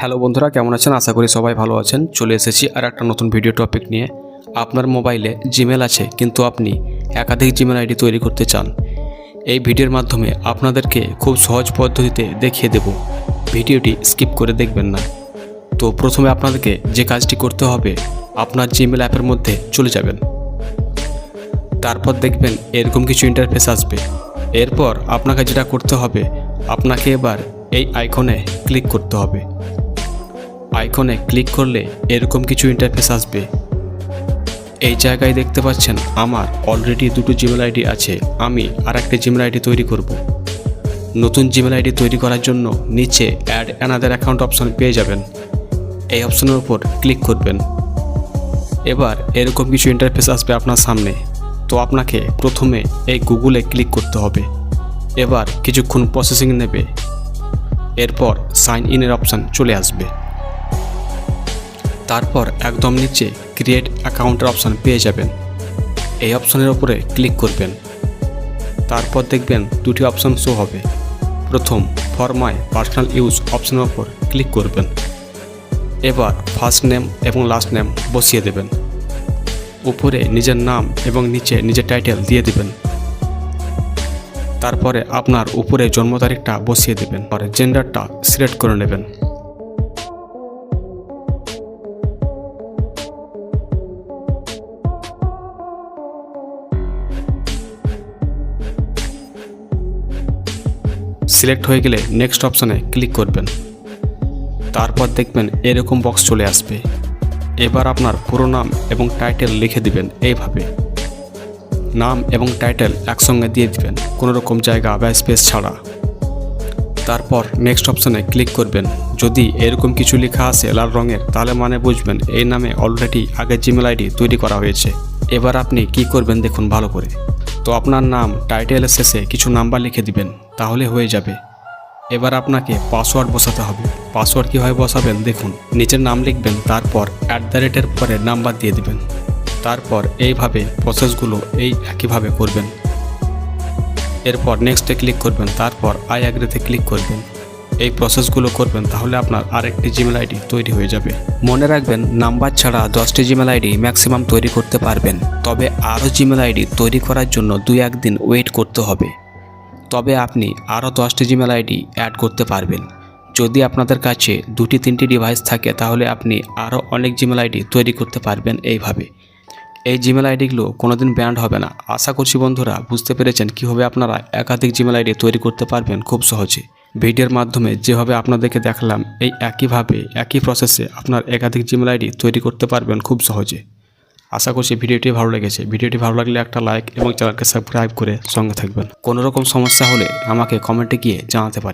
Hello বন্ধুরা, কেমন আছেন? আশা করি সবাই ভালো আছেন। চলে এসেছি আর একটা নতুন ভিডিও টপিক নিয়ে। আপনার মোবাইলে জিমেল আছে কিন্তু আপনি একাধিক জিমেল আইডি তৈরি করতে চান। এই ভিডিওর মাধ্যমে আপনাদেরকে খুব সহজ পদ্ধতিতে দেখিয়ে দেব। ভিডিওটি স্কিপ করে দেখবেন না। তো প্রথমে আপনাদেরকে যে কাজটি করতে হবে, আপনার জিমেল অ্যাপের মধ্যে চলে যাবেন। তারপর দেখবেন এরকম কিছু ইন্টারফেস আসবে। এরপর আপনাকে যেটা করতে হবে, আপনাকে এবার এই আইকনে ক্লিক করতে হবে। আইকনে ক্লিক করলে এরকম কিছু ইন্টারফেস আসবে। এই জায়গায় দেখতে পাচ্ছেন আমার অলরেডি দুটো জিমেল আইডি আছে। আমি আর একটা জিমেল আইডি তৈরি করব। নতুন জিমেল আইডি তৈরি করার জন্য নিচে অ্যাড অ্যানাদার অ্যাকাউন্ট অপশন পেয়ে যাবেন। এই অপশনের উপর ক্লিক করবেন। এবার এরকম কিছু ইন্টারফেস আসবে আপনার সামনে। তো আপনাকে প্রথমে এই গুগলে ক্লিক করতে হবে। এবার কিছুক্ষণ প্রসেসিং নেবে। এরপর সাইন ইনের অপশন চলে আসবে। তারপর একদম নিচে ক্রিয়েট অ্যাকাউন্টের অপশান পেয়ে যাবেন। এই অপশানের উপরে ক্লিক করবেন। তারপর দেখবেন দুটি অপশান শো হবে। প্রথম ফর মাই পার্সোনাল ইউজ অপশানের উপর ক্লিক করবেন। এবার ফার্স্ট নেম এবং লাস্ট নেম বসিয়ে দেবেন। উপরে নিজের নাম এবং নিচে নিজের টাইটেল দিয়ে দেবেন। তারপরে আপনার উপরে জন্ম তারিখটা বসিয়ে দেবেন। পরে জেন্ডারটা সিলেক্ট করে নেবেন। সিলেক্ট হয়ে গেলে নেক্সট অপশানে ক্লিক করবেন। তারপর দেখবেন এরকম বক্স চলে আসবে। এবার আপনার পুরো নাম এবং টাইটেল লিখে দিবেন। এইভাবে নাম এবং টাইটেল একসঙ্গে দিয়ে দিবেন, কোনো রকম জায়গা বা স্পেস ছাড়া। তারপর নেক্সট অপশানে ক্লিক করবেন। যদি এরকম কিছু লেখা আসে লাল রঙের, তাহলে মানে বুঝবেন এই নামে অলরেডি আগের জিমেল আইডি তৈরি করা হয়েছে। এবার আপনি কি করবেন দেখুন ভালো করে। তো আপনার নাম টাইটেলের শেষে কিছু নাম্বার লিখে দিবেন, তাহলে হয়ে যাবে। এবার আপনাকে পাসওয়ার্ড বসাতে হবে। পাসওয়ার্ড কীভাবে বসাবেন দেখুন। নিচের নাম লিখবেন, তারপর @এর পরে নাম্বার দিয়ে দিবেন। তারপর এইভাবে প্রসেসগুলো একইভাবে করবেন। এরপর নেক্সটে ক্লিক করবেন। তারপর আই অ্যাগ্রিতে ক্লিক করবেন। এই প্রসেসগুলো করবেন, তাহলে আপনার আরেকটি জিমেল আইডি তৈরি হয়ে যাবে। মনে রাখবেন, নাম্বার ছাড়া 10টি জিমেল আইডি ম্যাক্সিমাম তৈরি করতে পারবেন। তবে আরও জিমেল আইডি তৈরি করার জন্য 2-1 দিন ওয়েট করতে হবে। তবে আপনি আরও 10টি জিমেল আইডি অ্যাড করতে পারবেন। যদি আপনাদের কাছে 2-3টি ডিভাইস থাকে, তাহলে আপনি আরও অনেক জিমেল আইডি তৈরি করতে পারবেন। এইভাবে এই জিমেল আইডিগুলো কোনোদিন ব্যান্ড হবে না। আশা করছি বন্ধুরা বুঝতে পেরেছেন কীভাবে আপনারা একাধিক জিমেল আইডি তৈরি করতে পারবেন খুব সহজে। ভিডিওর মাধ্যমে যেভাবে আপনাদেরকে দেখালাম, এই একইভাবে একই প্রসেসে আপনার একাধিক জিমেল আইডি তৈরি করতে পারবেন খুব সহজে। আশা করছি ভিডিওটি ভালো লেগেছে। ভিডিওটি ভালো লাগলে একটা লাইক এবং চ্যানেলকে সাবস্ক্রাইব করে সঙ্গে থাকবেন। কোনো রকম সমস্যা হলে আমাকে কমেন্টে গিয়ে জানাতে পারেন।